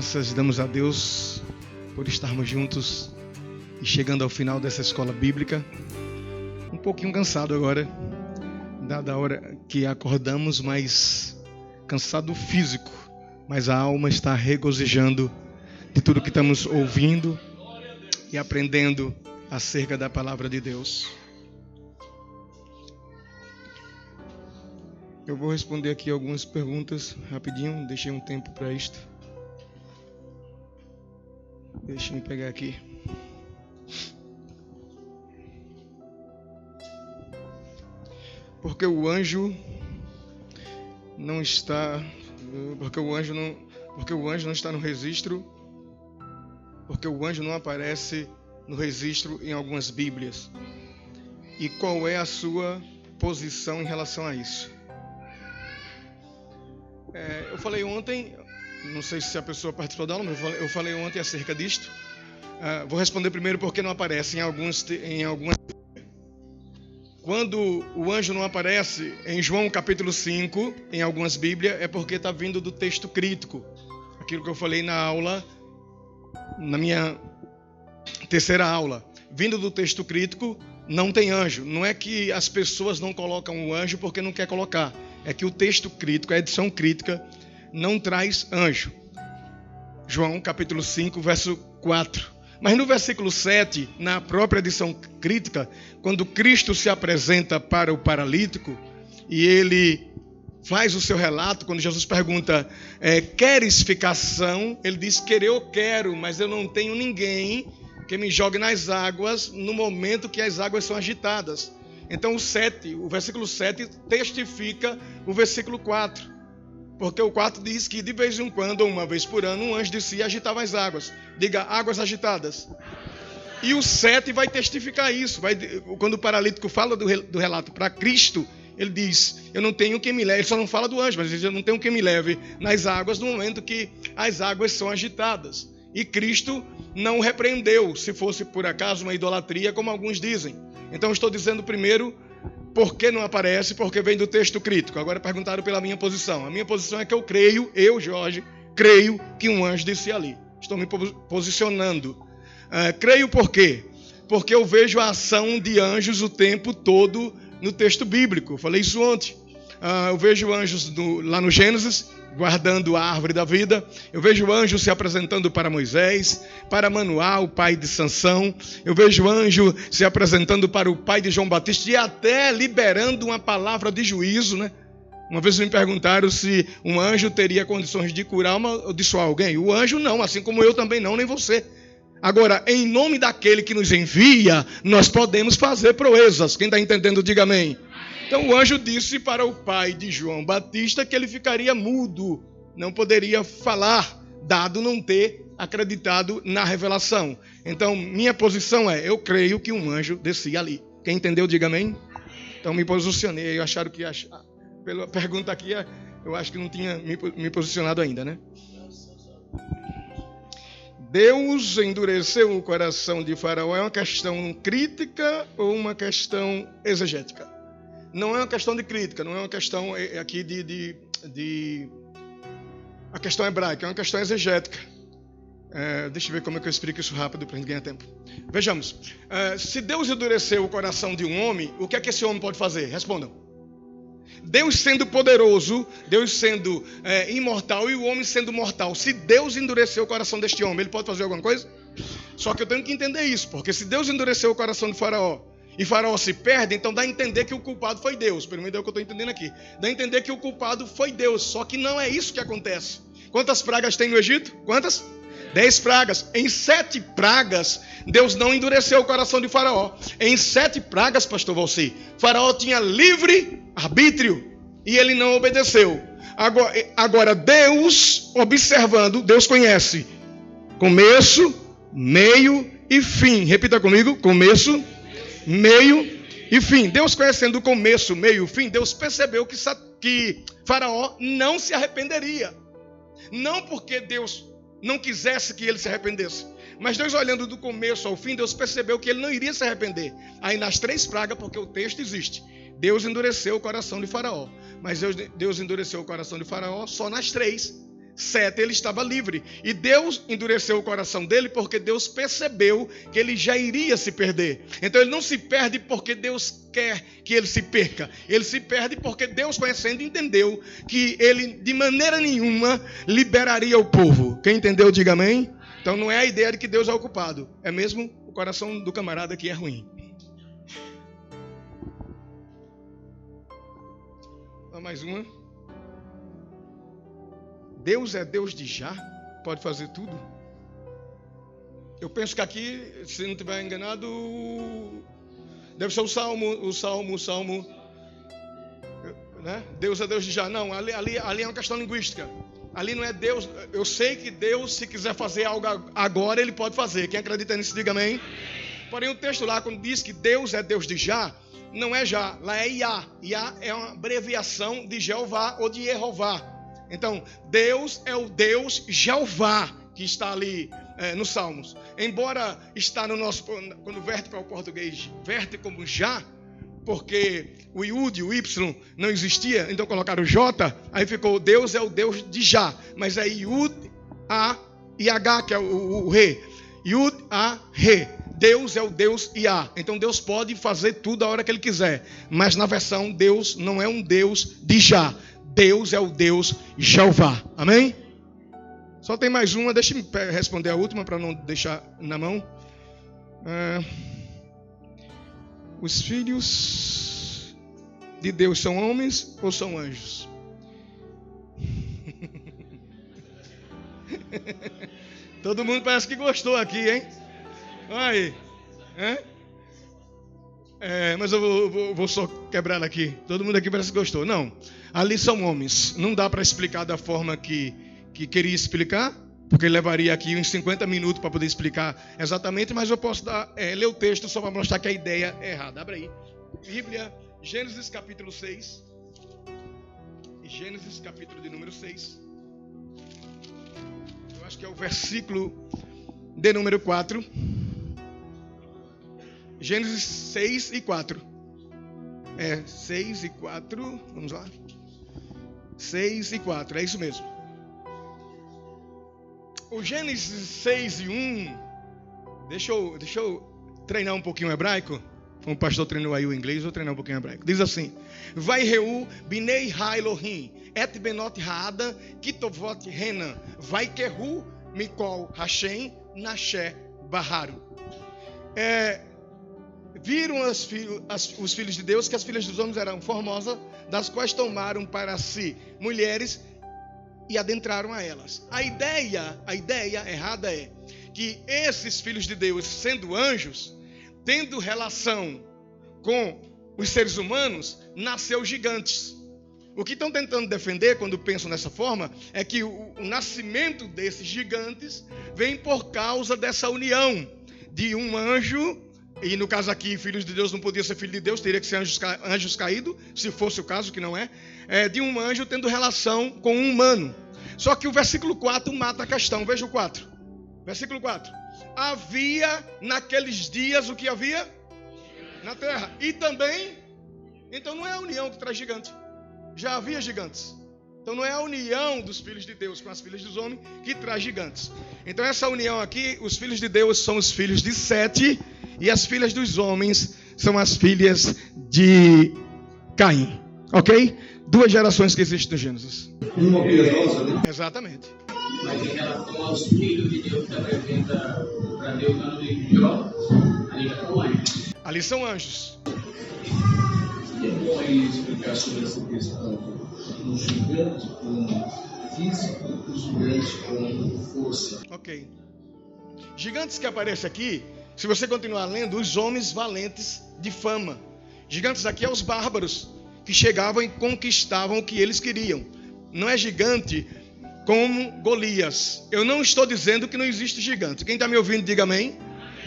graças damos a Deus por estarmos juntos e chegando ao final dessa escola bíblica. Um pouquinho cansado agora, dada a hora que acordamos, mas cansado físico, mas a alma está regozijando de tudo que estamos ouvindo e aprendendo acerca da palavra de Deus. Eu vou responder aqui algumas perguntas rapidinho, deixei um tempo para isto. Deixa eu pegar aqui. Porque o anjo não está no registro, porque o anjo não aparece no registro em algumas Bíblias. E qual é a sua posição em relação a isso? Eu falei ontem, não sei se a pessoa participou da aula, mas eu falei ontem acerca disto. Vou responder primeiro porque não aparece em algumas. Quando o anjo não aparece em João capítulo 5, em algumas Bíblias, é porque está vindo do texto crítico. Aquilo que eu falei na aula, na minha terceira aula. Vindo do texto crítico, não tem anjo. Não é que as pessoas não colocam o anjo porque não quer colocar. É que o texto crítico, a edição crítica, não traz anjo. João capítulo 5, verso 4. Mas no versículo 7, na própria edição crítica, quando Cristo se apresenta para o paralítico e ele faz o seu relato, quando Jesus pergunta, queres ficar são? Ele diz, querer eu quero, mas eu não tenho ninguém que me jogue nas águas no momento que as águas são agitadas. Então o versículo 7 testifica o versículo 4. Porque o 4 diz que de vez em quando, ou uma vez por ano, um anjo de si agitava as águas. Diga, águas agitadas. E o 7 vai testificar isso. Quando o paralítico fala do relato para Cristo, ele diz, eu não tenho quem me leve. Ele só não fala do anjo, mas ele diz, eu não tenho quem me leve nas águas no momento que as águas são agitadas. E Cristo não repreendeu, se fosse por acaso uma idolatria, como alguns dizem. Então eu estou dizendo primeiro, por que não aparece? Porque vem do texto crítico. Agora perguntaram pela minha posição. A minha posição é que eu, Jorge, creio que um anjo descia ali. Estou me posicionando. Creio por quê? Porque eu vejo a ação de anjos o tempo todo no texto bíblico. Eu falei isso ontem. Eu vejo anjos lá no Gênesis, guardando a árvore da vida. Eu vejo anjos se apresentando para Moisés, para Manoá, o pai de Sansão. Eu vejo anjo se apresentando para o pai de João Batista e até liberando uma palavra de juízo, né? Uma vez me perguntaram se um anjo teria condições de curar ou dissuar alguém. O anjo não, assim como eu também não, nem você. Agora, em nome daquele que nos envia, nós podemos fazer proezas. Quem está entendendo, diga amém. Então o anjo disse para o pai de João Batista que ele ficaria mudo, não poderia falar, dado não ter acreditado na revelação. Então minha posição é, eu creio que um anjo descia ali. Quem entendeu, diga amém. Então me posicionei, acharam que pela pergunta aqui, eu acho que não tinha me posicionado ainda, né? Deus endureceu o coração de Faraó, é uma questão crítica ou uma questão exegética? Não é uma questão de crítica, não é uma questão aqui a questão hebraica, é uma questão exegética. Deixa eu ver como é que eu explico isso rápido para a gente ganhar tempo. Vejamos, se Deus endureceu o coração de um homem, o que é que esse homem pode fazer? Respondam. Deus sendo poderoso, Deus sendo imortal e o homem sendo mortal. Se Deus endureceu o coração deste homem, ele pode fazer alguma coisa? Só que eu tenho que entender isso, porque se Deus endureceu o coração de Faraó, e Faraó se perde, então dá a entender que o culpado foi Deus. Pelo menos é o que eu estou entendendo aqui. Dá a entender que o culpado foi Deus. Só que não é isso que acontece. Quantas pragas tem no Egito? Quantas? 10 pragas. Em 7 pragas, Deus não endureceu o coração de Faraó. Em 7 pragas, pastor Valci, Faraó tinha livre arbítrio e ele não obedeceu. Agora Deus, observando, Deus conhece começo, meio e fim. Repita comigo, começo, meio e fim. Deus conhecendo o começo, meio e fim, Deus percebeu que Faraó não se arrependeria. Não porque Deus não quisesse que ele se arrependesse, mas Deus olhando do começo ao fim, Deus percebeu que ele não iria se arrepender. Aí nas 3 pragas, porque o texto existe, Deus endureceu o coração de Faraó. Mas Deus endureceu o coração de Faraó só nas 3. Sete, ele estava livre. E Deus endureceu o coração dele porque Deus percebeu que ele já iria se perder. Então ele não se perde porque Deus quer que ele se perca. Ele se perde porque Deus, conhecendo, entendeu que ele de maneira nenhuma liberaria o povo. Quem entendeu, diga amém. Então não é a ideia de que Deus é o culpado. É mesmo o coração do camarada que é ruim. Mais uma. Deus é Deus de já? Pode fazer tudo? Eu penso que aqui, se não estiver enganado, deve ser o Salmo, né? Deus é Deus de já. Não, ali é uma questão linguística. Ali não é Deus. Eu sei que Deus, se quiser fazer algo agora, Ele pode fazer. Quem acredita nisso, diga amém. Porém, o texto lá, quando diz que Deus é Deus de já, não é já, lá é Iá. Iá é uma abreviação de Jeová ou de Jeová. Então, Deus é o Deus Jeová que está ali nos Salmos. Embora está no nosso, quando verte para o português, verte como já, porque o Iud, o Y não existia, então colocaram o J, aí ficou Deus é o Deus de já, mas é Iud, A e H, que é o Re. Iud, A, Re. Deus é o Deus Iá. Então Deus pode fazer tudo a hora que Ele quiser. Mas na versão, Deus não é um Deus de já. Deus é o Deus Jeová. Amém? Só tem mais uma. Deixa eu responder a última para não deixar na mão. Os filhos de Deus são homens ou são anjos? Todo mundo parece que gostou aqui, hein? Aí. Mas eu vou só quebrar aqui. Todo mundo aqui parece que gostou. Não. Ali são homens. Não dá para explicar da forma que queria explicar, porque levaria aqui uns 50 minutos para poder explicar exatamente, mas eu posso ler o texto só para mostrar que a ideia é errada. Abre aí. Bíblia, Gênesis capítulo 6. Gênesis capítulo de número 6. Eu acho que é o versículo de número 4. Gênesis 6 e 4. 6 e 4. Vamos lá. 6 e 4. É isso mesmo. O Gênesis 6 e 1. Deixa eu treinar um pouquinho o hebraico. Como o pastor treinou aí o inglês, eu vou treinar um pouquinho o hebraico. Diz assim: Vai Reu, Binei Ha Elohim, Et Benot Haada, Kitovot Renan, Vai Kehu, Mikol Hashem, Nashe Baharu. Viram os filhos de Deus que as filhas dos homens eram formosas, das quais tomaram para si mulheres e adentraram a elas. A ideia errada é que esses filhos de Deus, sendo anjos, tendo relação com os seres humanos, nasceu gigantes. O que estão tentando defender quando pensam dessa forma é que o nascimento desses gigantes vem por causa dessa união de um anjo. E no caso aqui, filhos de Deus não podia ser filho de Deus, teria que ser anjos caídos, se fosse o caso, que não é. De um anjo tendo relação com um humano. Só que o versículo 4 mata a questão. Veja o 4. Versículo 4. Havia naqueles dias o que havia? Na terra. E também, então não é a união que traz gigante. Já havia gigantes. Então não é a união dos filhos de Deus com as filhas dos homens que traz gigantes. Então essa união aqui, os filhos de Deus são os filhos de Sete. E as filhas dos homens são as filhas de Caim. Ok? 2 gerações que existem no Gênesis. Uma piedosa, né? Exatamente. Mas em relação aos filhos de Deus que apresenta para Deus no livro de Jó, ali já são anjos. Ali são anjos. E é bom aí explicar sobre essa questão do gigante com físico e o gigante com força. Ok. Gigantes que aparecem aqui, se você continuar lendo, os homens valentes de fama. Gigantes aqui é os bárbaros que chegavam e conquistavam o que eles queriam. Não é gigante como Golias. Eu não estou dizendo que não existe gigante. Quem está me ouvindo, diga amém.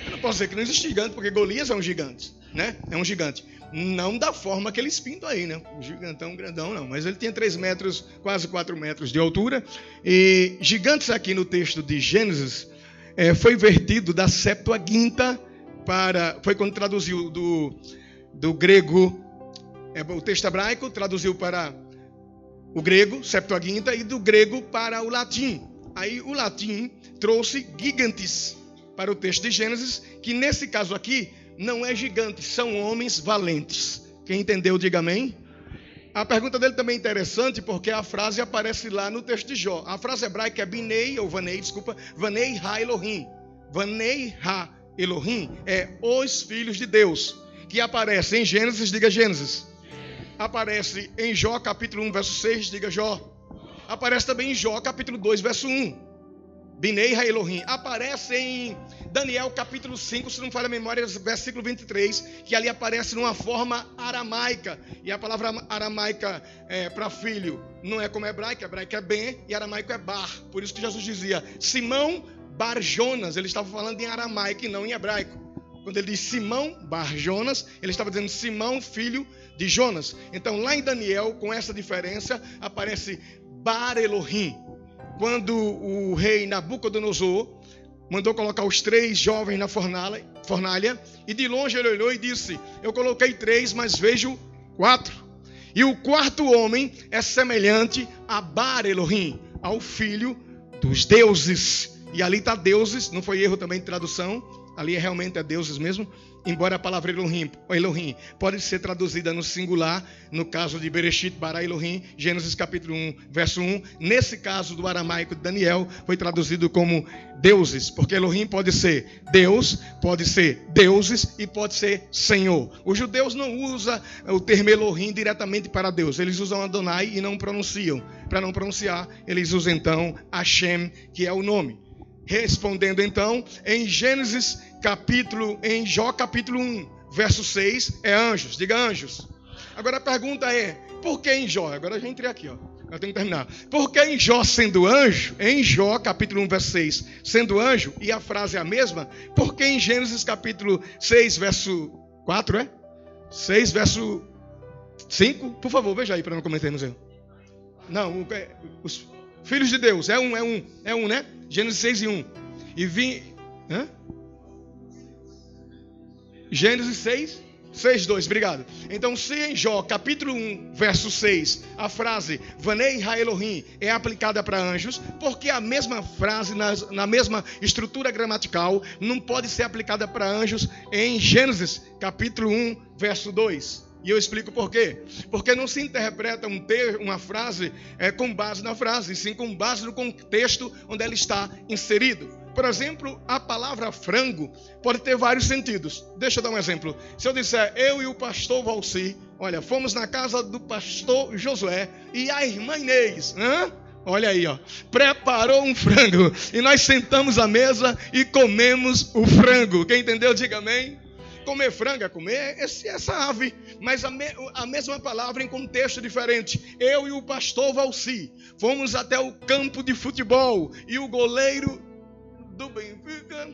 Eu não posso dizer que não existe gigante, porque Golias é um gigante, né? É um gigante. Não da forma que eles pintam aí, né? O gigantão grandão não. Mas ele tinha 3 metros, quase 4 metros de altura. E gigantes aqui no texto de Gênesis foi vertido da Septuaginta para... Foi quando traduziu do grego... o texto hebraico traduziu para o grego, Septuaginta, e do grego para o latim. Aí o latim trouxe gigantes para o texto de Gênesis, que nesse caso aqui não é gigante, são homens valentes. Quem entendeu, diga amém. A pergunta dele também é interessante, porque a frase aparece lá no texto de Jó. A frase hebraica é Vanei Ha Elohim. Vanei Ha Elohim é os filhos de Deus, que aparece em Gênesis, diga Gênesis. Aparece em Jó capítulo 1, verso 6, diga Jó. Aparece também em Jó capítulo 2, verso 1. Binei Ha Elohim. Aparece em Daniel capítulo 5, se não falha a memória, versículo 23, que ali aparece numa forma aramaica. E a palavra aramaica para filho não é como hebraica é ben, e aramaico é bar. Por isso que Jesus dizia, Simão Bar Jonas, ele estava falando em aramaico e não em hebraico. Quando ele diz Simão Bar Jonas, ele estava dizendo Simão, filho de Jonas. Então lá em Daniel, com essa diferença, aparece Bar Elohim. Quando o rei Nabucodonosor mandou colocar os 3 jovens na fornalha, e de longe ele olhou e disse, eu coloquei 3, mas vejo 4. E o 4º homem é semelhante a Bar Elohim, ao filho dos deuses. E ali está deuses, não foi erro também de tradução, ali realmente é deuses mesmo. Embora a palavra Elohim pode ser traduzida no singular, no caso de Bereshit bara Elohim, Gênesis capítulo 1, verso 1. Nesse caso do aramaico de Daniel, foi traduzido como deuses, porque Elohim pode ser Deus, pode ser deuses e pode ser Senhor. Os judeus não usam o termo Elohim diretamente para Deus, eles usam Adonai e não pronunciam. Para não pronunciar, eles usam então Hashem, que é o nome. Respondendo então, em Jó capítulo 1, verso 6, é anjos, diga anjos. Agora a pergunta é, por que em Jó? Agora eu já entrei aqui, eu tenho que terminar. Por que em Jó sendo anjo, em Jó capítulo 1, verso 6, sendo anjo, e a frase é a mesma, por que em Gênesis capítulo 6, verso 4, 6, verso 5? Por favor, veja aí para não cometermos erro. Não, os filhos de Deus, é um, né? Gênesis 6 e 1. E vim... Gênesis 6, 2, obrigado. Então, se em Jó, capítulo 1, verso 6, a frase Vanei Ha Elohim é aplicada para anjos, porque a mesma frase, na mesma estrutura gramatical, não pode ser aplicada para anjos em Gênesis, capítulo 1, verso 2. E eu explico por quê. Porque não se interpreta uma frase com base na frase, sim com base no contexto onde ela está inserido. Por exemplo, a palavra frango pode ter vários sentidos. Deixa eu dar um exemplo. Se eu disser, eu e o pastor Valci, olha, fomos na casa do pastor Josué e a irmã Inês, olha aí, preparou um frango. E nós sentamos à mesa e comemos o frango. Quem entendeu, diga amém. Comer frango é comer essa ave, mas a mesma palavra em contexto diferente. Eu e o pastor Valci fomos até o campo de futebol e o goleiro do Benfica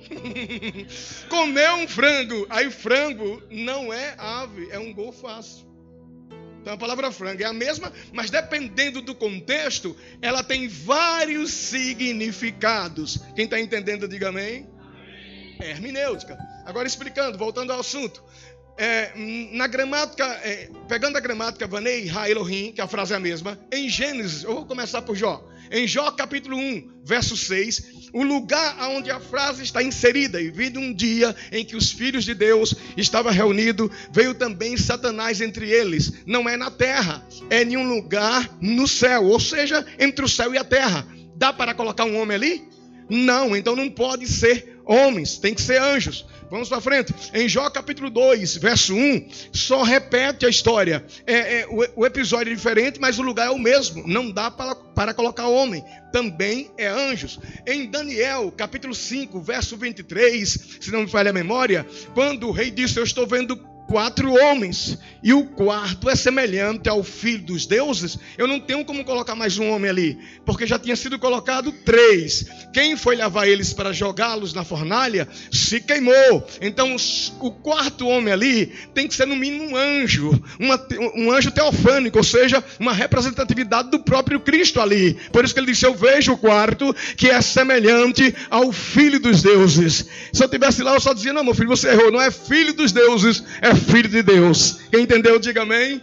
comeu um frango. Aí frango não é ave, é um golfaço. Então a palavra frango é a mesma, mas dependendo do contexto, ela tem vários significados. Quem está entendendo, diga amém. É hermenêutica. Agora explicando, voltando ao assunto. Na gramática, pegando a gramática Vanei Ha Elohim, que a frase é a mesma, em Gênesis, eu vou começar por Jó. Em Jó capítulo 1, verso 6, o lugar onde a frase está inserida, e vindo um dia em que os filhos de Deus estavam reunidos, veio também Satanás entre eles. Não é na terra, é em um lugar no céu, ou seja, entre o céu e a terra. Dá para colocar um homem ali? Não, então não pode ser homens, tem que ser anjos. Vamos para frente. Em Jó capítulo 2, verso 1, só repete a história. O episódio é diferente, mas o lugar é o mesmo. Não dá para colocar homem. Também é anjos. Em Daniel capítulo 5, verso 23, se não me falha a memória, quando o rei disse, eu estou vendo 4 homens, e o 4º é semelhante ao filho dos deuses, eu não tenho como colocar mais um homem ali, porque já tinha sido colocado 3. Quem foi levar eles para jogá-los na fornalha se queimou. Então o 4º homem ali tem que ser no mínimo um anjo, um anjo teofânico, ou seja, uma representatividade do próprio Cristo ali. Por isso que ele disse, eu vejo o 4º que é semelhante ao filho dos deuses. Se eu estivesse lá, eu só dizia, não, meu filho, você errou, não é filho dos deuses, é filho de Deus. Quem entendeu, diga amém.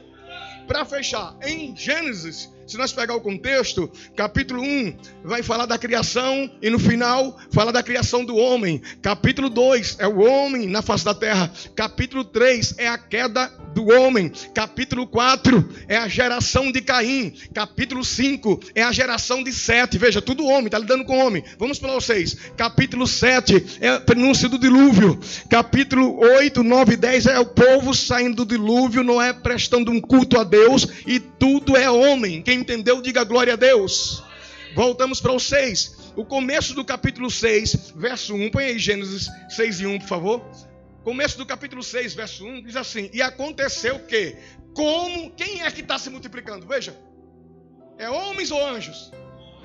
Para fechar, em Gênesis, Se nós pegar o contexto, capítulo 1 vai falar da criação e no final fala da criação do homem. Capítulo 2 é o homem na face da terra. Capítulo 3 é a queda do homem. Capítulo 4 é a geração de Caim. Capítulo 5 é a geração de Sete. Veja, tudo homem, está lidando com homem. Vamos para vocês. Capítulo 7 é a prenúncia do dilúvio. Capítulo 8, 9 e 10 é o povo saindo do dilúvio, Noé prestando um culto a Deus, e tudo é homem. Quem entendeu, diga glória a Deus. Voltamos para o 6. O começo do capítulo 6, verso 1. Põe aí Gênesis 6 e 1, por favor. Começo do capítulo 6, verso 1, diz assim: e aconteceu o quê? Quem é que está se multiplicando? Veja, é homens ou anjos?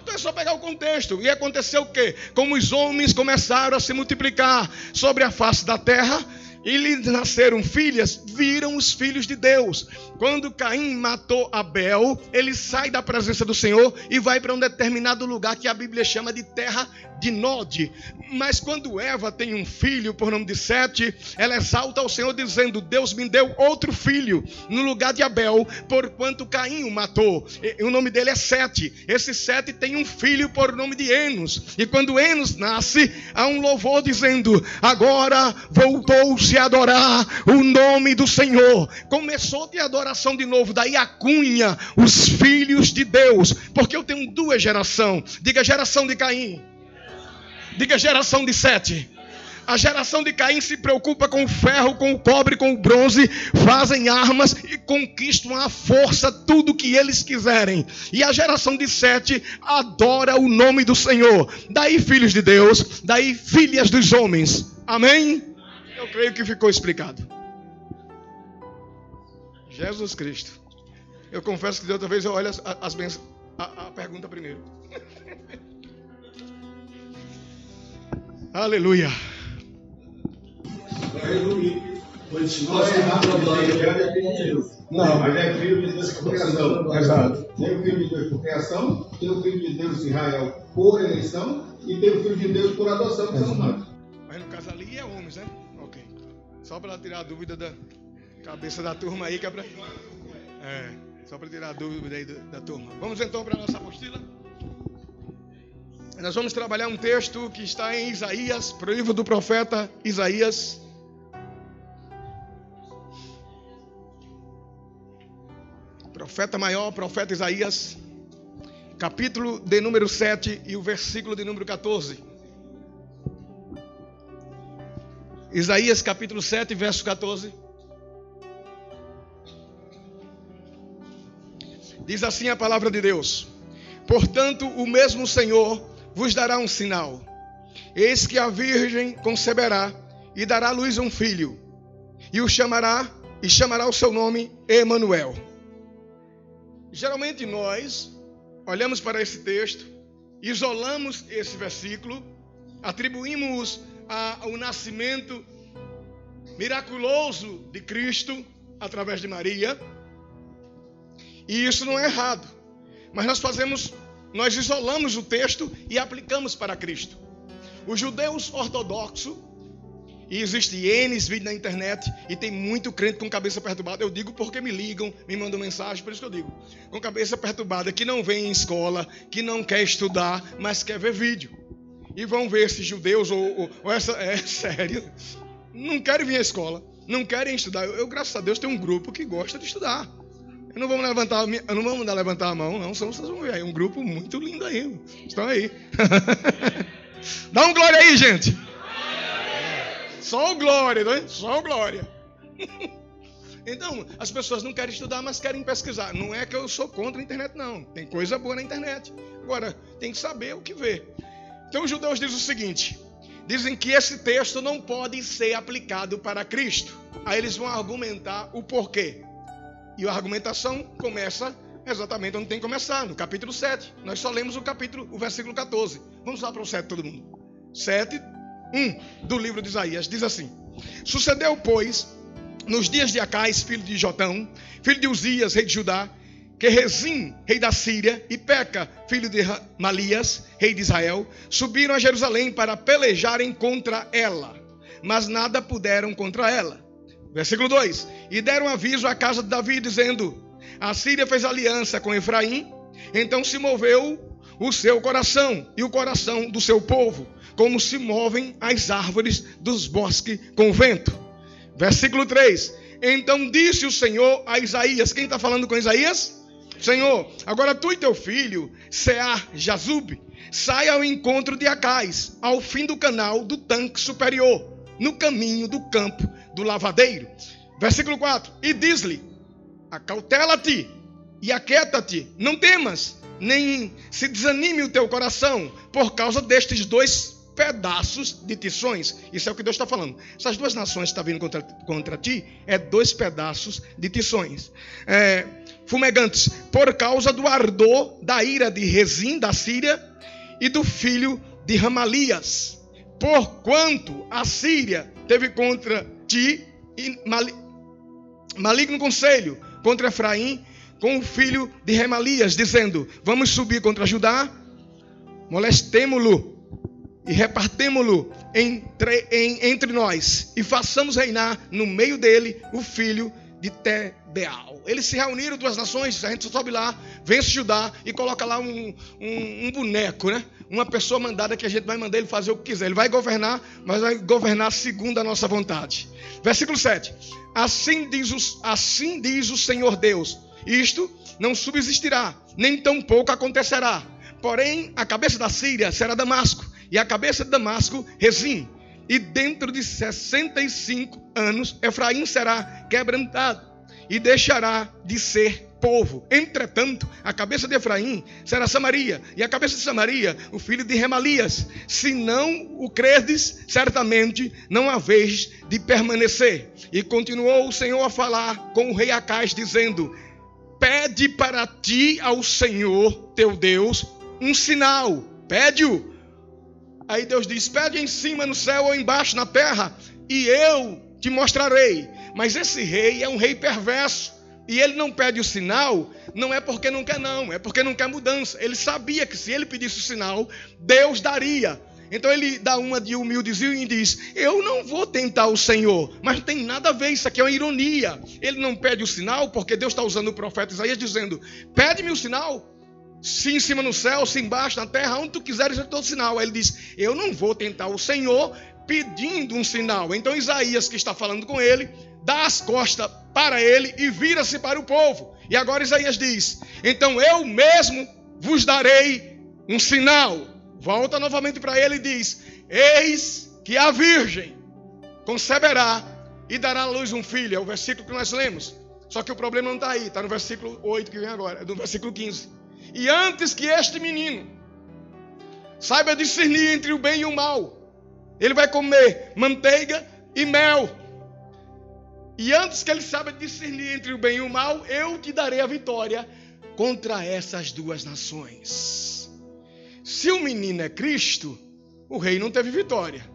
Então é só pegar o contexto. E aconteceu o quê? Como os homens começaram a se multiplicar sobre a face da terra, e lhe nasceram filhas, viram os filhos de Deus. Quando Caim matou Abel, ele sai da presença do Senhor e vai para um determinado lugar que a Bíblia chama de terra de Nod. Mas quando Eva tem um filho por nome de Sete, ela exalta ao Senhor dizendo: Deus me deu outro filho no lugar de Abel, porquanto Caim o matou. E o nome dele é Sete. Esse Sete tem um filho por nome de Enos. E quando Enos nasce, há um louvor dizendo: agora voltou-se a adorar o nome do Senhor. Começou de adoração de novo. Daí a cunha, os filhos de Deus. Porque eu tenho duas gerações. Diga geração de Caim. Diga geração de Sete. A geração de Caim se preocupa com o ferro, com o cobre, com o bronze, fazem armas e conquistam à força tudo o que eles quiserem. E a geração de Sete adora o nome do Senhor. Daí filhos de Deus, daí filhas dos homens. Amém? Eu creio que ficou explicado. Jesus Cristo. Eu confesso que de outra vez eu olho a pergunta primeiro. Aleluia. Para resumir, continua sendo não, mas é filho de Deus por criação. Exato. Tem o filho de Deus por criação, tem o filho de Deus em Israel por eleição e tem o filho de Deus por adoção, que são nós. Mas no caso ali é homens, né? Ok. Só para tirar a dúvida da cabeça da turma aí, que é para... só para tirar a dúvida aí da turma. Vamos então para a nossa apostila. Nós vamos trabalhar um texto que está em Isaías, para o livro do profeta Isaías. Profeta maior, profeta Isaías, capítulo de número 7 e o versículo de número 14. Isaías capítulo 7, verso 14. Diz assim a palavra de Deus: portanto, o mesmo Senhor vos dará um sinal. Eis que a virgem conceberá e dará à luz um filho, e chamará o seu nome Emanuel. Geralmente nós olhamos para esse texto, isolamos esse versículo, atribuímos ao nascimento miraculoso de Cristo através de Maria, e isso não é errado, mas nós isolamos o texto e aplicamos para Cristo. Os judeus ortodoxos, e existe N vídeos na internet, e tem muito crente com cabeça perturbada. Eu digo porque me ligam, me mandam mensagem, por isso que eu digo. Com cabeça perturbada, que não vem em escola, que não quer estudar, mas quer ver vídeo. E vão ver esses judeus, ou essa, sério, não querem vir à escola, não querem estudar. Eu, graças a Deus, tenho um grupo que gosta de estudar. Eu não vou mandar levantar a mão, não, senão vocês vão ver aí. Um grupo muito lindo aí, estão aí. Dá um glória aí, gente. Só o glória, não é? Só o glória. Então, as pessoas não querem estudar, mas querem pesquisar. Não é que eu sou contra a internet, não. Tem coisa boa na internet. Agora, tem que saber o que ver. Então, os judeus dizem o seguinte: dizem que esse texto não pode ser aplicado para Cristo. Aí eles vão argumentar o porquê. E a argumentação começa exatamente onde tem que começar, no capítulo 7. Nós só lemos o versículo 14. Vamos lá para o 7, todo mundo. 7, 1 do livro de Isaías, diz assim: sucedeu, pois, nos dias de Acais, filho de Jotão, filho de Uzias, rei de Judá, que Rezim, rei da Síria, e Peca, filho de Malias, rei de Israel, subiram a Jerusalém para pelejarem contra ela, mas nada puderam contra ela. Versículo 2: e deram aviso à casa de Davi, dizendo: a Síria fez aliança com Efraim, Então se moveu o seu coração e o coração do seu povo, como se movem as árvores dos bosques com o vento. Versículo 3. Então disse o Senhor a Isaías. Quem está falando com Isaías? Senhor, agora tu e teu filho, Sear-Jazub, sai ao encontro de Acais, ao fim do canal do tanque superior, no caminho do campo do lavadeiro. Versículo 4. E diz-lhe: acautela-te e aquieta-te, não temas, nem se desanime o teu coração, por causa destes 2 pedaços de tições. Isso é o que Deus está falando. Essas 2 nações que estão vindo contra ti, é 2 pedaços de tições. Fumegantes, por causa do ardor da ira de Rezim, da Síria, e do filho de Ramalias. Porquanto a Síria teve contra ti maligno conselho contra Efraim, com o filho de Remalias, dizendo: vamos subir contra Judá, molestemo-lo e repartemo-lo entre nós, e façamos reinar no meio dele o filho de Tebeal. Eles se reuniram, 2 nações, a gente sobe lá, vence Judá e coloca lá um boneco, né? Uma pessoa mandada que a gente vai mandar ele fazer o que quiser. Ele vai governar, mas vai governar segundo a nossa vontade. Versículo 7. Assim diz o Senhor Deus: isto não subsistirá, nem tampouco acontecerá. Porém, a cabeça da Síria será Damasco, e a cabeça de Damasco, Rezim. E dentro de 65 anos, Efraim será quebrantado e deixará de ser povo. Entretanto, a cabeça de Efraim será Samaria, e a cabeça de Samaria, o filho de Remalias. Se não o credes, certamente não haveis de permanecer. E continuou o Senhor a falar com o rei Acais, dizendo: pede para ti ao Senhor teu Deus um sinal. Pede-o. Aí Deus diz: pede em cima no céu ou embaixo na terra, e eu te mostrarei. Mas esse rei é um rei perverso, e ele não pede o sinal, não é porque não quer não, é porque não quer mudança. Ele sabia que se ele pedisse o sinal, Deus daria. Então ele dá uma de humildezinho e diz: eu não vou tentar o Senhor. Mas não tem nada a ver, isso aqui é uma ironia. Ele não pede o sinal porque Deus está usando o profeta Isaías dizendo: pede-me o sinal. Se em cima no céu, se embaixo na terra, onde tu quiseres eu te dou o sinal. Aí ele diz: eu não vou tentar o Senhor pedindo um sinal. Então Isaías, que está falando com ele, dá as costas para ele e vira-se para o povo. E agora Isaías diz: então eu mesmo vos darei um sinal. Volta novamente para ele e diz: eis que a virgem conceberá e dará à luz um filho. É o versículo que nós lemos. Só que o problema não está aí, está no versículo 8 que vem agora, é do versículo 15. E antes que este menino saiba discernir entre o bem e o mal, ele vai comer manteiga e mel. E antes que ele saiba discernir entre o bem e o mal, eu te darei a vitória contra essas 2 nações. Se o menino é Cristo, o rei não teve vitória,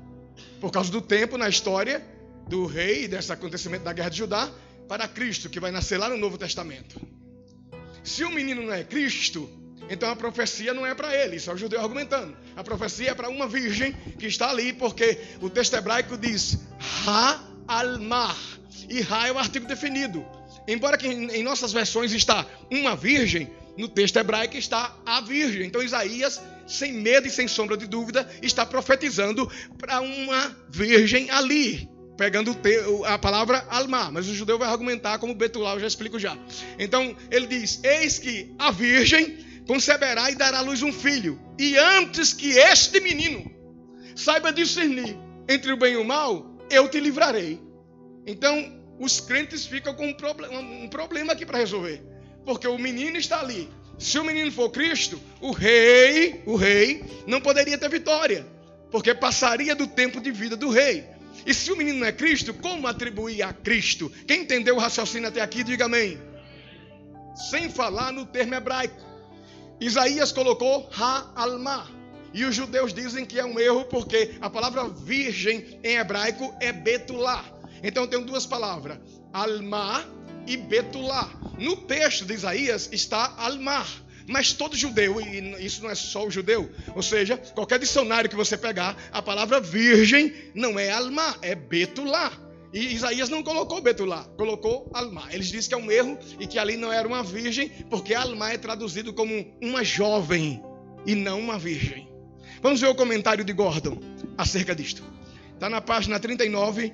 por causa do tempo na história do rei, desse acontecimento da guerra de Judá, para Cristo, que vai nascer lá no Novo Testamento. Se o menino não é Cristo, então a profecia não é para ele. Isso é o judeu argumentando. A profecia é para uma virgem que está ali, porque o texto hebraico diz Ha-Almah. E Ha é o artigo definido. Embora que em nossas versões está uma virgem, no texto hebraico está a virgem. Então Isaías, sem medo e sem sombra de dúvida, está profetizando para uma virgem ali, pegando a palavra Almá, mas o judeu vai argumentar como Betulá, eu já explico já. Então ele diz: eis que a virgem conceberá e dará à luz um filho, e antes que este menino saiba discernir entre o bem e o mal, eu te livrarei. Então os crentes ficam com um problema aqui para resolver, porque o menino está ali. Se o menino for Cristo, o rei não poderia ter vitória, porque passaria do tempo de vida do rei. E se o menino não é Cristo, como atribuir a Cristo? Quem entendeu o raciocínio até aqui, diga amém. Sem falar no termo hebraico. Isaías colocou Ha-Almah. E os judeus dizem que é um erro, porque a palavra virgem em hebraico é Betulá. Então tem 2 palavras, Almah e Betulá. No texto de Isaías está Almah. Mas todo judeu, e isso não é só o judeu, ou seja, qualquer dicionário que você pegar, a palavra virgem não é Almá, é Betulá. E Isaías não colocou Betulá, colocou Almá. Eles dizem que é um erro e que ali não era uma virgem, porque Almá é traduzido como uma jovem e não uma virgem. Vamos ver o comentário de Gordon acerca disto. Está na página 39,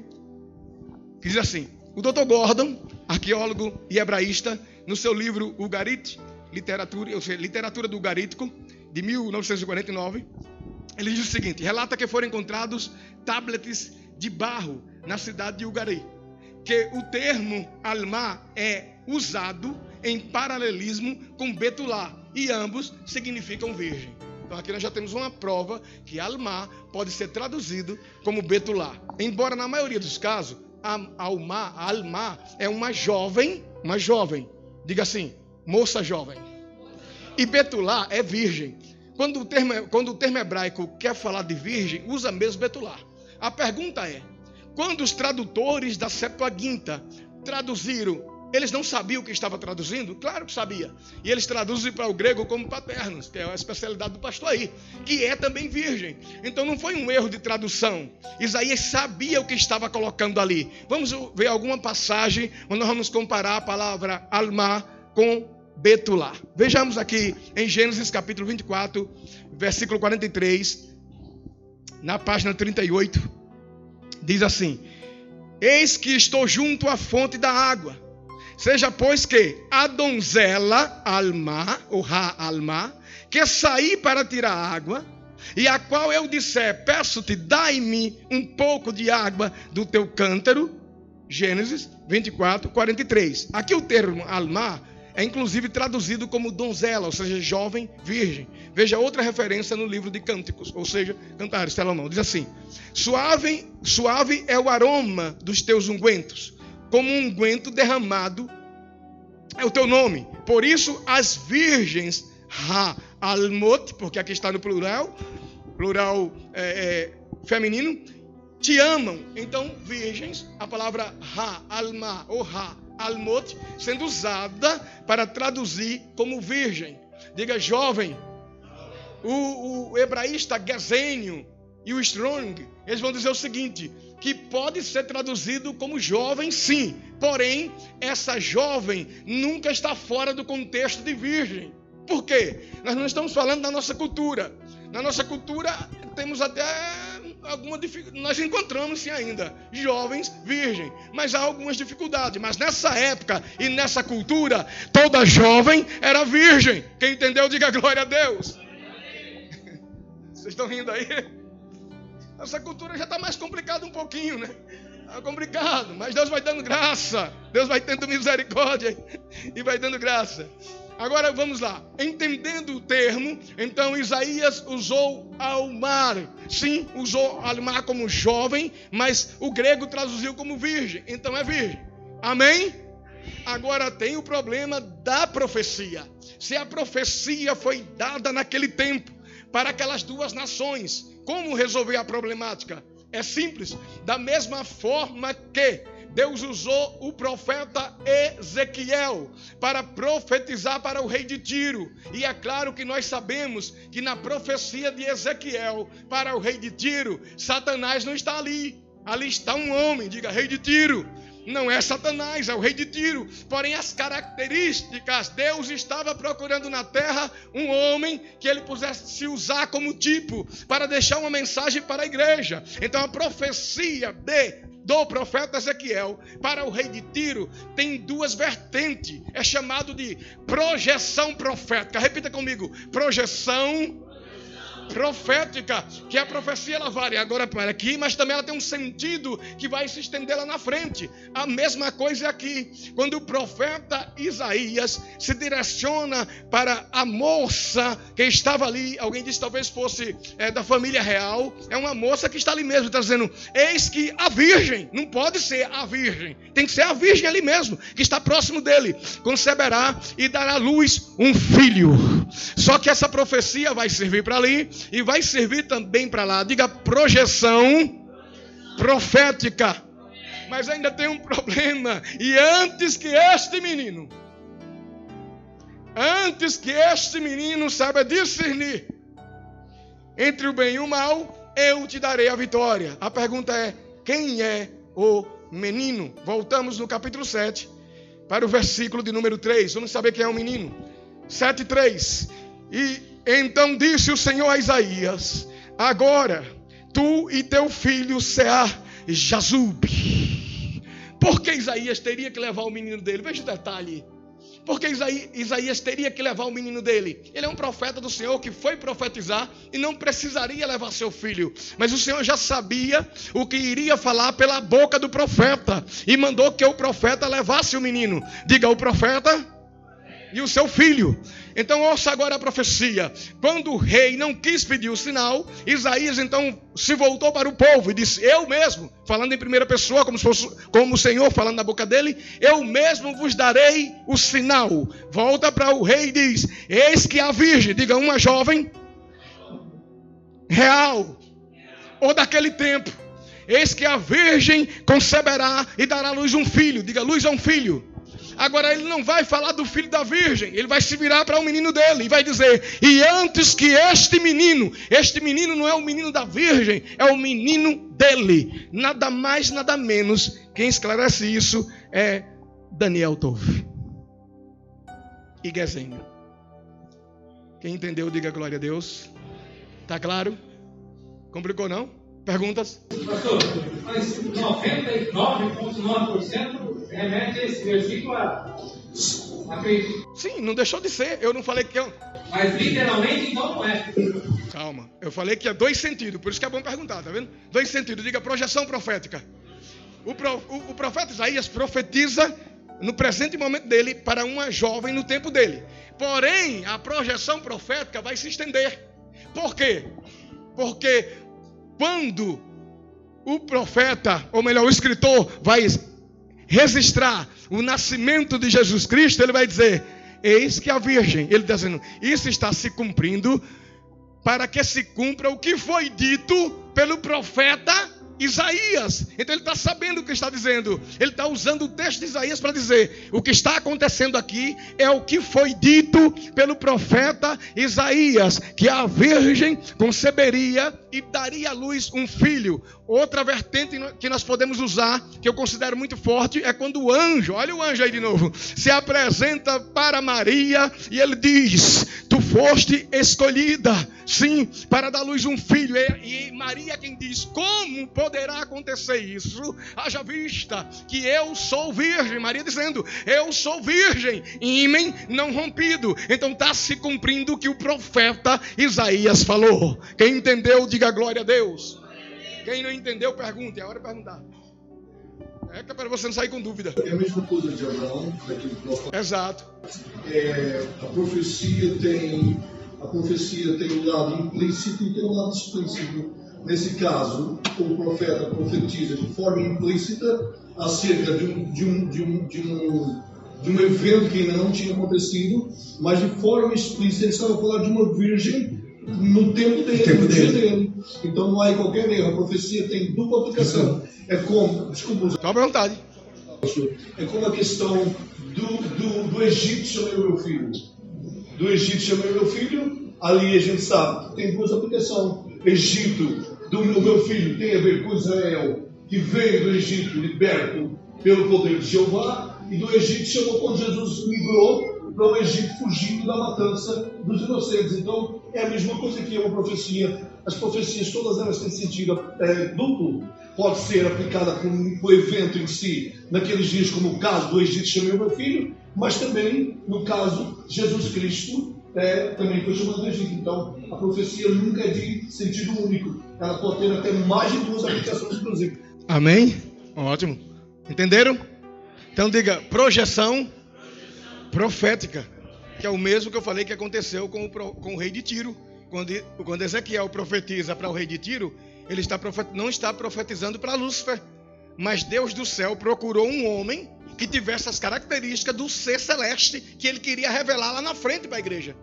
que diz assim: o Dr. Gordon, arqueólogo e hebraísta, no seu livro Ugarit, Literatura do Ugarítico, de 1949, ele diz o seguinte: relata que foram encontrados tablets de barro na cidade de Ugarit, que o termo Almá é usado em paralelismo com Betulá, e ambos significam virgem. Então aqui nós já temos uma prova que Almá pode ser traduzido como Betulá, embora na maioria dos casos Almá é uma jovem, diga assim, moça jovem, e Betulá é virgem. Quando o termo hebraico quer falar de virgem, usa mesmo Betulá. A pergunta é: quando os tradutores da Septuaginta traduziram, eles não sabiam o que estava traduzindo? Claro que sabia. E eles traduzem para o grego como paternos, que é a especialidade do pastor aí, que é também virgem. Então não foi um erro de tradução. Isaías sabia o que estava colocando ali. Vamos ver alguma passagem onde nós vamos comparar a palavra Almá com Betulá. Vejamos aqui em Gênesis capítulo 24, versículo 43, na página 38. Diz assim: eis que estou junto à fonte da água. Seja, pois, que a donzela Almá, ou Almá, que saí para tirar água, e a qual eu disser: peço-te, dai-me um pouco de água do teu cântaro. Gênesis 24, 43. Aqui o termo Almá é inclusive traduzido como donzela, ou seja, jovem, virgem. Veja outra referência no livro de Cânticos, ou seja, Cantares, Salomão. Diz assim: suave é o aroma dos teus ungüentos, como um unguento derramado é o teu nome. Por isso as virgens Almot, porque aqui está no plural feminino, te amam. Então, virgens, a palavra Almá ou Almot, sendo usada para traduzir como virgem. Diga jovem. O hebraísta Gesênio e o Strong, eles vão dizer o seguinte: que pode ser traduzido como jovem, sim. Porém, essa jovem nunca está fora do contexto de virgem. Por quê? Nós não estamos falando da nossa cultura. Na nossa cultura, temos até alguma dificuldade. Nós encontramos, sim, ainda jovens virgem, mas há algumas dificuldades. Mas nessa época e nessa cultura, toda jovem era virgem. Quem entendeu, diga glória a Deus. Vocês estão rindo aí? Essa cultura já está mais complicada um pouquinho, né? É complicado, mas Deus vai dando graça. Deus vai tendo misericórdia e vai dando graça. Agora vamos lá. Entendendo o termo, então Isaías usou Almar. Sim, usou Almar como jovem, mas o grego traduziu como virgem. Então é virgem. Amém? Agora tem o problema da profecia. Se a profecia foi dada naquele tempo para aquelas duas nações, como resolver a problemática? É simples. Da mesma forma que Deus usou o profeta Ezequiel para profetizar para o rei de Tiro. E é claro que nós sabemos que na profecia de Ezequiel para o rei de Tiro, Satanás não está ali. Ali está um homem, diga rei de Tiro. Não é Satanás, é o rei de Tiro. Porém, as características, Deus estava procurando na terra um homem que ele pudesse se usar como tipo para deixar uma mensagem para a igreja. Então, a profecia do profeta Ezequiel para o rei de Tiro tem duas vertentes. É chamado de projeção profética. Repita comigo: projeção profética, que a profecia ela vale agora para aqui, mas também ela tem um sentido que vai se estender lá na frente. A mesma coisa aqui, quando o profeta Isaías se direciona para a moça que estava ali, alguém disse talvez fosse da família real, é uma moça que está ali mesmo, está dizendo: eis que a virgem, não pode ser a virgem, tem que ser a virgem ali mesmo, que está próximo dele, conceberá e dará à luz um filho. Só que essa profecia vai servir para ali e vai servir também para lá. Diga profeção profética. Mas ainda tem um problema. E antes que este menino saiba discernir entre o bem e o mal, eu te darei a vitória. A pergunta é: quem é o menino. Voltamos no capítulo 7, para o versículo de número 3. Vamos saber quem é o menino. 7:3. E então disse o Senhor a Isaías: agora tu e teu filho será Jazub. Por que Isaías teria que levar o menino dele? Veja o detalhe. Porque Isaías teria que levar o menino dele. Ele é um profeta do Senhor que foi profetizar e não precisaria levar seu filho. Mas o Senhor já sabia o que iria falar pela boca do profeta e mandou que o profeta levasse o menino. Diga, o profeta e o seu filho. Então ouça agora a profecia. Quando o rei não quis pedir o sinal, Isaías então se voltou para o povo e disse: eu mesmo, falando em primeira pessoa, como o Senhor falando na boca dele, eu mesmo vos darei o sinal. Volta para o rei e diz: eis que a virgem, diga, uma jovem real ou daquele tempo, eis que a virgem conceberá e dará à luz um filho. Diga, luz a um filho. Agora ele não vai falar do filho da virgem, ele vai se virar para o menino dele e vai dizer: e antes que este menino não é o menino da virgem, é o menino dele. Nada mais, nada menos. Quem esclarece isso é Daniel Tove e Guezenho. Quem entendeu, diga glória a Deus. Tá claro? Complicou não? Perguntas? Pastor, mas 99,9% remete a esse versículo a Cristo. Sim, não deixou de ser. Eu não falei que é. Mas literalmente então não é. Calma, eu falei que é dois sentidos, por isso que é bom perguntar, tá vendo? Dois sentidos, diga projeção profética. O profeta Isaías profetiza no presente momento dele para uma jovem no tempo dele. Porém, a projeção profética vai se estender. Por quê? Porque quando o profeta, ou melhor, o escritor vai registrar o nascimento de Jesus Cristo, ele vai dizer: eis que a virgem, ele está dizendo, isso está se cumprindo para que se cumpra o que foi dito pelo profeta Isaías. Então ele está sabendo o que está dizendo. Ele está usando o texto de Isaías para dizer: o que está acontecendo aqui é o que foi dito pelo profeta Isaías, que a virgem conceberia e daria à luz um filho. Outra vertente que nós podemos usar, que eu considero muito forte, é quando o anjo, olha o anjo aí de novo, se apresenta para Maria e ele diz: tu foste escolhida, sim, para dar à luz um filho. E Maria é quem diz: como poderá acontecer isso? Haja vista que eu sou virgem. Maria dizendo: eu sou virgem, ímen não rompido. Então está se cumprindo o que o profeta Isaías falou. Quem entendeu, diga glória a Deus. Quem não entendeu, pergunte. É hora de perguntar. É que é para você não sair com dúvida. É a mesma coisa de Abraão, daquele profeta. Exato. A profecia tem o lado implícito e tem o lado explícito. Nesse caso, o profeta profetiza de forma implícita acerca de um evento que ainda não tinha acontecido, mas de forma explícita ele estava a falar de uma virgem no tempo dele. Então não há qualquer erro. A profecia tem dupla aplicação. É como, desculpa, Fica à vontade. É como a questão do Egito, chamei o meu filho. Do Egito, chamei o meu filho. Ali a gente sabe que tem duas aplicações. Egito, do meu filho, tem a ver com Israel, que veio do Egito liberto pelo poder de Jeová. E do Egito chamou quando Jesus migrou para o Egito, fugindo da matança dos inocentes. Então é a mesma coisa que é uma profecia. As profecias, todas elas têm sentido duplo. Pode ser aplicada com o evento em si, naqueles dias, como o caso do Egito, chamei o meu filho, mas também, no caso, Jesus Cristo também foi chamado do Egito. Então, a profecia nunca é de sentido único. Ela pode ter até mais de duas aplicações, inclusive. Amém? Ótimo. Entenderam? Então diga, projeção profética, que é o mesmo que eu falei que aconteceu com o rei de Tiro. Quando Ezequiel profetiza para o rei de Tiro, ele não está profetizando para Lúcifer, mas Deus do céu procurou um homem que tivesse as características do ser celeste que ele queria revelar lá na frente para a igreja.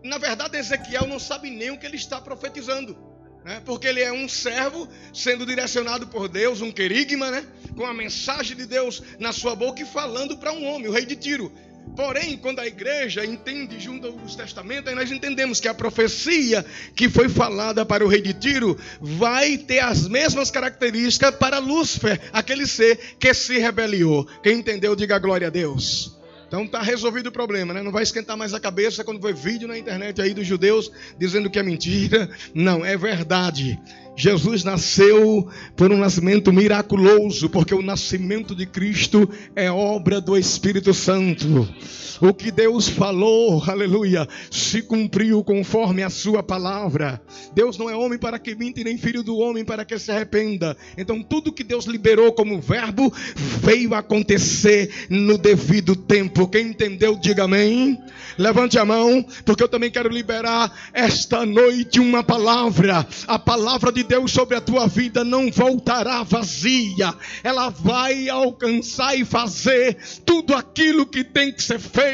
Na verdade, Ezequiel não sabe nem o que ele está profetizando, né? Porque ele é um servo sendo direcionado por Deus, um querigma, né? Com a mensagem de Deus na sua boca e falando para um homem, o rei de Tiro. Porém, quando a igreja entende junto aos testamentos, aí nós entendemos que a profecia que foi falada para o rei de Tiro vai ter as mesmas características para Lúcifer, aquele ser que se rebeliou. Quem entendeu, diga glória a Deus. Então está resolvido o problema, né? Não vai esquentar mais a cabeça quando ver vídeo na internet aí dos judeus dizendo que é mentira. Não, é verdade. Jesus nasceu por um nascimento miraculoso, porque o nascimento de Cristo é obra do Espírito Santo. O que Deus falou, aleluia, se cumpriu conforme a sua palavra. Deus não é homem para que minta, nem filho do homem para que se arrependa. Então tudo que Deus liberou como verbo veio acontecer no devido tempo. Quem entendeu, diga amém. Levante a mão, porque eu também quero liberar esta noite uma palavra. A palavra de Deus sobre a tua vida não voltará vazia. Ela vai alcançar e fazer tudo aquilo que tem que ser feito.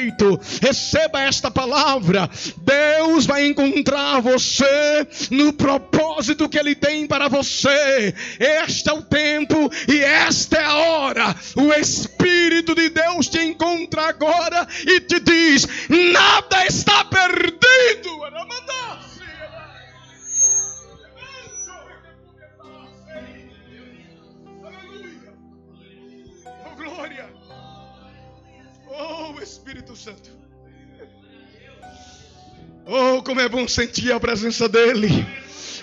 Receba esta palavra. Deus vai encontrar você no propósito que Ele tem para você. Este é o tempo e esta é a hora. O Espírito de Deus te encontra agora e te diz: nada está perdido. Oh, glória. Oh, Espírito Santo. Oh, como é bom sentir a presença dEle.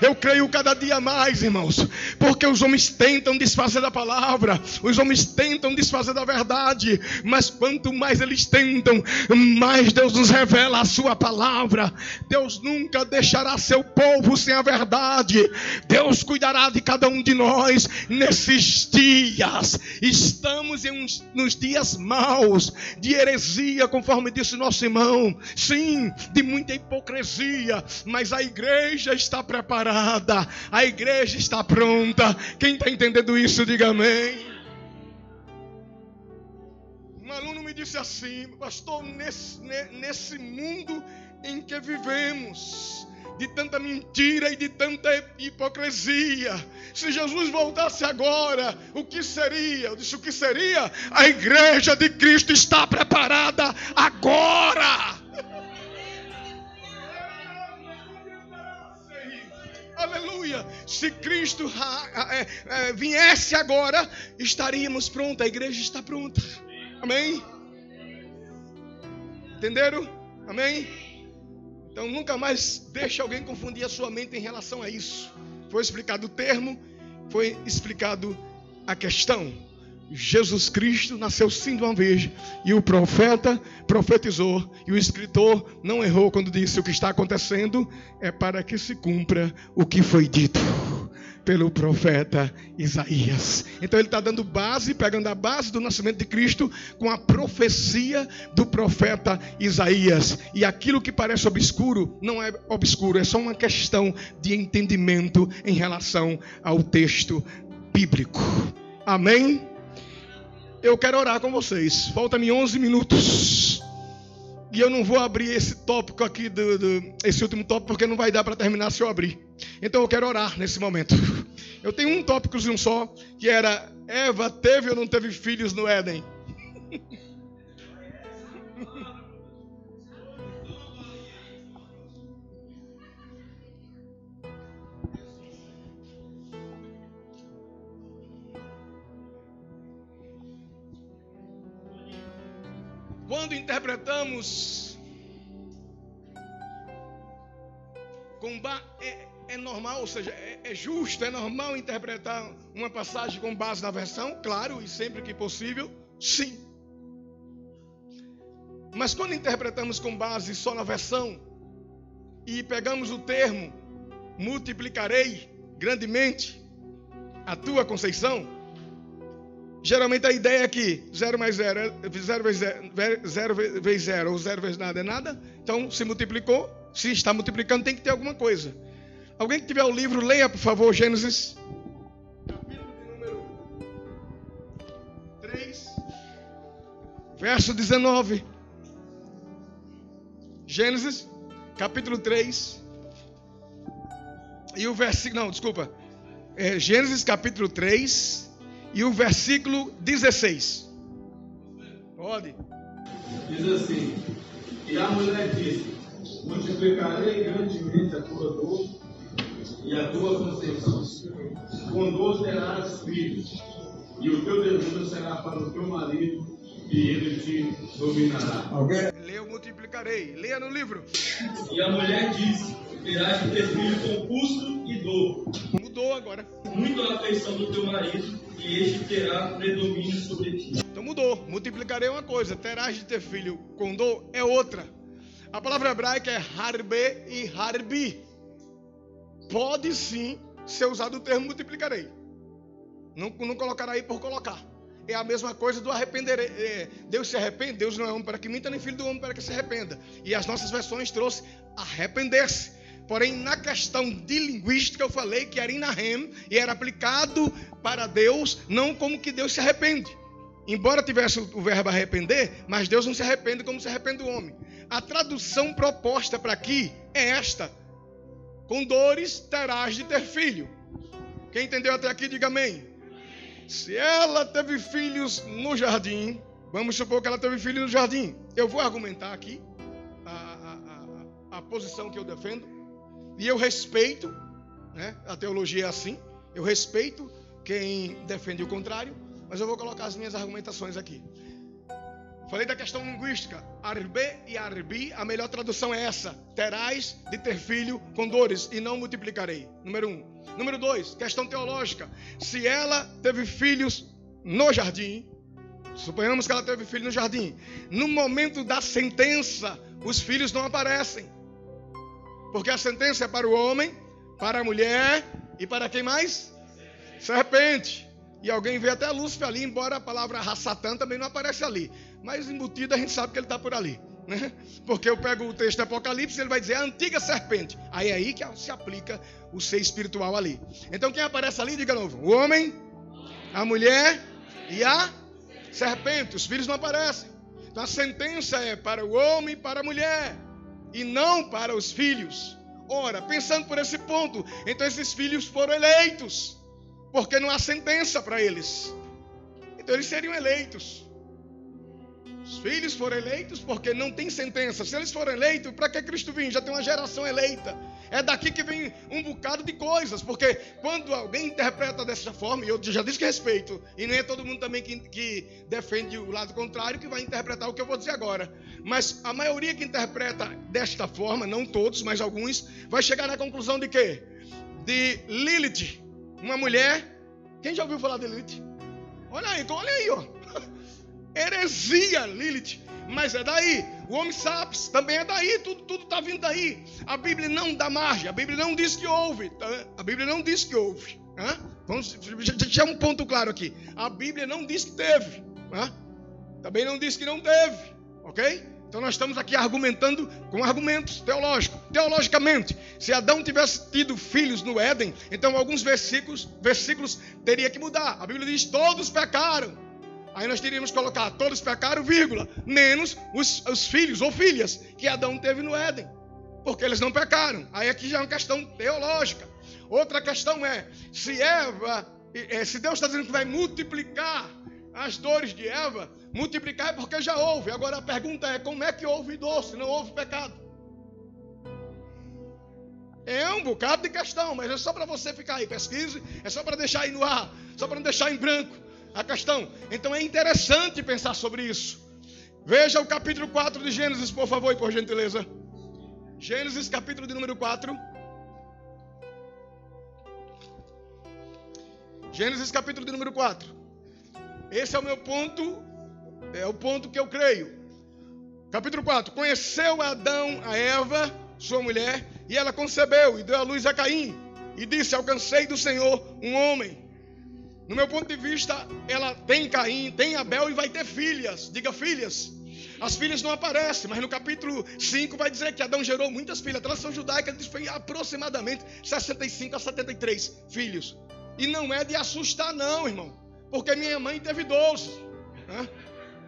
Eu creio cada dia mais, irmãos, porque os homens tentam desfazer da palavra, os homens tentam desfazer da verdade, mas quanto mais eles tentam, mais Deus nos revela a sua palavra. Deus nunca deixará seu povo sem a verdade. Deus cuidará de cada um de nós nesses dias. Estamos nos dias maus, de heresia, conforme disse nosso irmão. Sim, de muita hipocrisia, mas a igreja está preparada. A igreja está pronta. Quem está entendendo isso, diga amém. Um aluno me disse assim: pastor, nesse mundo em que vivemos, de tanta mentira e de tanta hipocrisia, se Jesus voltasse agora, o que seria? Eu disse: o que seria? A igreja de Cristo está preparada agora. Aleluia. Se Cristo viesse agora, estaríamos prontos. A igreja está pronta. Amém? Entenderam? Amém? Então nunca mais deixe alguém confundir a sua mente em relação a isso. Foi explicado o termo, foi explicado a questão. Jesus Cristo nasceu sim de uma virgem, e o profeta profetizou, e o escritor não errou quando disse: o que está acontecendo é para que se cumpra o que foi dito pelo profeta Isaías. Então ele está dando base, pegando a base do nascimento de Cristo com a profecia do profeta Isaías. E aquilo que parece obscuro não é obscuro, é só uma questão de entendimento em relação ao texto bíblico. Amém? Eu quero orar com vocês. Faltam-me 11 minutos. E eu não vou abrir esse tópico aqui, esse último tópico, porque não vai dar para terminar se eu abrir. Então eu quero orar nesse momento. Eu tenho um tópicozinho só, que era: Eva teve ou não teve filhos no Éden? Quando interpretamos é normal, ou seja, é justo, é normal interpretar uma passagem com base na versão, claro, e sempre que possível, sim. Mas quando interpretamos com base só na versão e pegamos o termo multiplicarei grandemente a tua conceição, geralmente a ideia é que 0 mais 0 é 0 vezes 0, ou 0 vezes nada é nada. Então, se multiplicou, se está multiplicando, tem que ter alguma coisa. Alguém que tiver o livro, leia, por favor, Gênesis, capítulo de número 3, verso 19. Gênesis, capítulo 3, e o versículo, Gênesis, capítulo 3, e o versículo 16. Pode. Diz assim: e a mulher disse: multiplicarei grandemente a tua dor e a tua conceição. Com dor terás filhos, e o teu desejo será para o teu marido, e ele te dominará. Leia, multiplicarei. Leia no livro. E a mulher disse: terás de ter filho com custo e dor. Mudou agora. Muito a afeição do teu marido, e este terá predomínio sobre ti. Então mudou. Multiplicarei uma coisa, terás de ter filho com dor é outra. A palavra hebraica é harbe e harbi. Pode sim ser usado o termo multiplicarei. Não colocará aí por colocar. É a mesma coisa do arrepender. Deus se arrepende, Deus não é homem para que minta, nem filho do homem para que se arrependa. E as nossas versões trouxe arrepender-se. Porém, na questão de linguística, eu falei que era inahem e era aplicado para Deus, não como que Deus se arrepende. Embora tivesse o verbo arrepender, mas Deus não se arrepende como se arrepende o homem. A tradução proposta para aqui é esta: com dores terás de ter filho. Quem entendeu até aqui, diga amém. Se ela teve filhos no jardim, vamos supor que ela teve filhos no jardim. Eu vou argumentar aqui a posição que eu defendo. E eu respeito, né? A teologia é assim. Eu respeito quem defende o contrário. Mas eu vou colocar as minhas argumentações aqui. Falei da questão linguística. Arbe e arbi, a melhor tradução é essa: terás de ter filho com dores e não multiplicarei. Número 1. Número 2, questão teológica. Se ela teve filhos no jardim, suponhamos que ela teve filho no jardim, no momento da sentença, os filhos não aparecem. Porque a sentença é para o homem, para a mulher e para quem mais? Serpente. E alguém vê até Lúcifer ali, embora a palavra Satã também não aparece ali. Mas embutido a gente sabe que ele está por ali, né? Porque eu pego o texto do Apocalipse, ele vai dizer a antiga serpente. Aí é aí que se aplica o ser espiritual ali. Então quem aparece ali, diga novo: o homem, a mulher e a serpente. Os filhos não aparecem. Então a sentença é para o homem e para a mulher, e não para os filhos. Ora, pensando por esse ponto, então esses filhos foram eleitos, porque não há sentença para eles. Então eles seriam eleitos. Os filhos foram eleitos porque não tem sentença. Se eles foram eleitos, para que Cristo vinha? Já tem uma geração eleita. É daqui que vem um bocado de coisas. Porque quando alguém interpreta dessa forma, e eu já disse que respeito, e nem é todo mundo também que defende o lado contrário que vai interpretar o que eu vou dizer agora. Mas a maioria que interpreta desta forma, não todos, mas alguns, vai chegar na conclusão de quê? De Lilith, uma mulher. Quem já ouviu falar de Lilith? Olha aí, ó. Heresia, Lilith. Mas é daí. O Homo sapiens também é daí. Tudo está vindo daí. A Bíblia não dá margem. A Bíblia não diz que houve. A Bíblia não diz que houve. Vamos deixar um ponto claro aqui. A Bíblia não diz que teve. Também não diz que não teve. Ok? Então nós estamos aqui argumentando com argumentos teológicos. Teologicamente, se Adão tivesse tido filhos no Éden, então alguns versículos teria que mudar. A Bíblia diz: todos pecaram. Aí nós teríamos que colocar: todos pecaram, vírgula, menos os filhos ou filhas que Adão teve no Éden, porque eles não pecaram. Aí aqui já é uma questão teológica. Outra questão é: se Deus está dizendo que vai multiplicar as dores de Eva, multiplicar é porque já houve. Agora a pergunta é: como é que houve dor se não houve pecado? É um bocado de questão, mas é só para você ficar aí, pesquise, é só para deixar aí no ar, só para não deixar em branco a questão. Então é interessante pensar sobre isso. Veja o capítulo 4 de Gênesis, por favor, e por gentileza. Gênesis, capítulo de número 4. Gênesis, capítulo de número 4. Esse é o meu ponto, é o ponto que eu creio. Capítulo 4. Conheceu Adão a Eva, sua mulher, e ela concebeu e deu à luz a Caim. E disse: alcancei do Senhor um homem. No meu ponto de vista, ela tem Caim, tem Abel e vai ter filhas. Diga filhas. As filhas não aparecem, mas no capítulo 5 vai dizer que Adão gerou muitas filhas. A tradição judaica diz que foi aproximadamente 65 a 73 filhos. E não é de assustar não, irmão. Porque minha mãe teve 12. Né?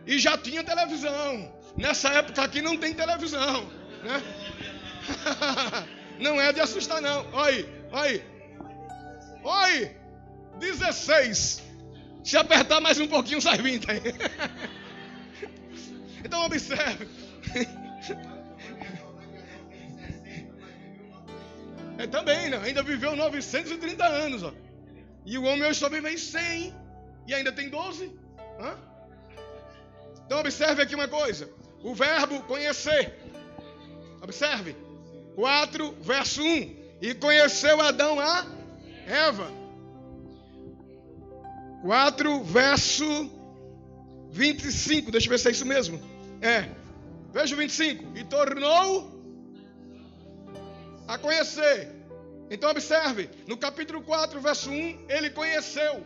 E já tinha televisão. Nessa época aqui não tem televisão. Né? Não é de assustar não. Olha aí. 16. Se apertar mais um pouquinho, sai 20 aí. Então observe. Também, né? Ainda viveu 930 anos, ó. E o homem hoje só vive em 100 e ainda tem 12. Hã? Então observe aqui uma coisa. O verbo conhecer. Observe. 4, verso 1. E conheceu Adão a Eva. 4, verso 25. Deixa eu ver se é isso mesmo. Veja o 25. E tornou a conhecer. Então observe. No capítulo 4, verso 1, ele conheceu.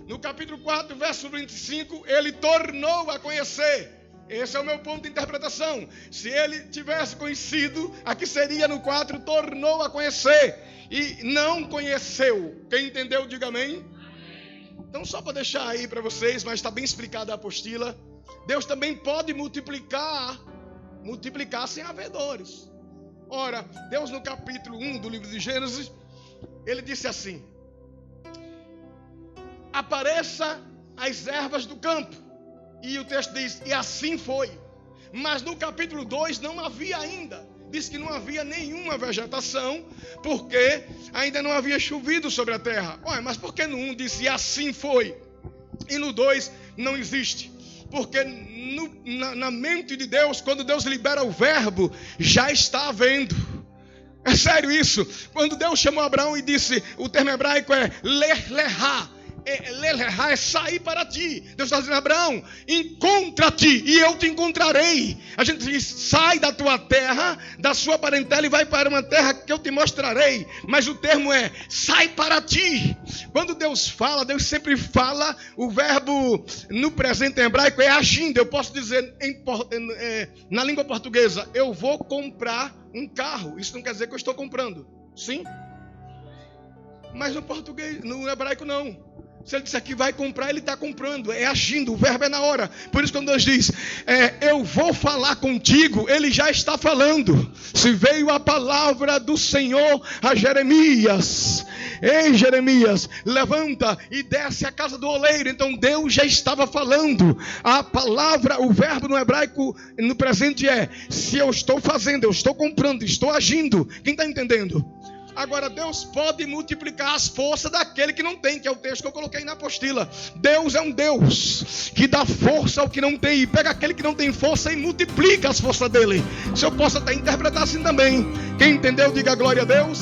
No capítulo 4, verso 25, ele tornou a conhecer. Esse é o meu ponto de interpretação. Se ele tivesse conhecido, aqui seria no 4, tornou a conhecer. E não conheceu. Quem entendeu, diga amém. Então só para deixar aí para vocês, mas está bem explicada a apostila. Deus também pode multiplicar sem haver dores. Ora, Deus no capítulo 1 do livro de Gênesis, ele disse assim: apareça as ervas do campo. E o texto diz, e assim foi. Mas no capítulo 2 não havia ainda. Diz que não havia nenhuma vegetação, porque ainda não havia chovido sobre a terra. Olha, mas por que no 1 disse, e assim foi? E no 2 não existe. Porque na mente de Deus, quando Deus libera o verbo, já está havendo. É sério isso. Quando Deus chamou Abraão e disse, o termo hebraico é lelehá. Lelehá é sair para ti. Deus está dizendo, Abraão, encontra-te e eu te encontrarei. A gente diz, sai da tua terra, da sua parentela e vai para uma terra que eu te mostrarei. Mas o termo é, sai para ti. Quando Deus fala, Deus sempre fala, o verbo no presente em hebraico é agindo. Eu posso dizer na língua portuguesa, eu vou comprar um carro. Isso não quer dizer que eu estou comprando. Sim? Mas no português, no hebraico não. Se ele disser que vai comprar, ele está comprando. É agindo, o verbo é na hora. Por isso quando Deus diz, eu vou falar contigo, ele já está falando. Se veio a palavra do Senhor a Jeremias. Ei, Jeremias, levanta e desce à casa do oleiro. Então Deus já estava falando. A palavra, o verbo no hebraico, no presente é, se eu estou fazendo, eu estou comprando, estou agindo. Quem está entendendo? Agora, Deus pode multiplicar as forças daquele que não tem, que é o texto que eu coloquei na apostila. Deus é um Deus que dá força ao que não tem, e pega aquele que não tem força e multiplica as forças dele. Se eu posso até interpretar assim também. Quem entendeu, diga glória a Deus.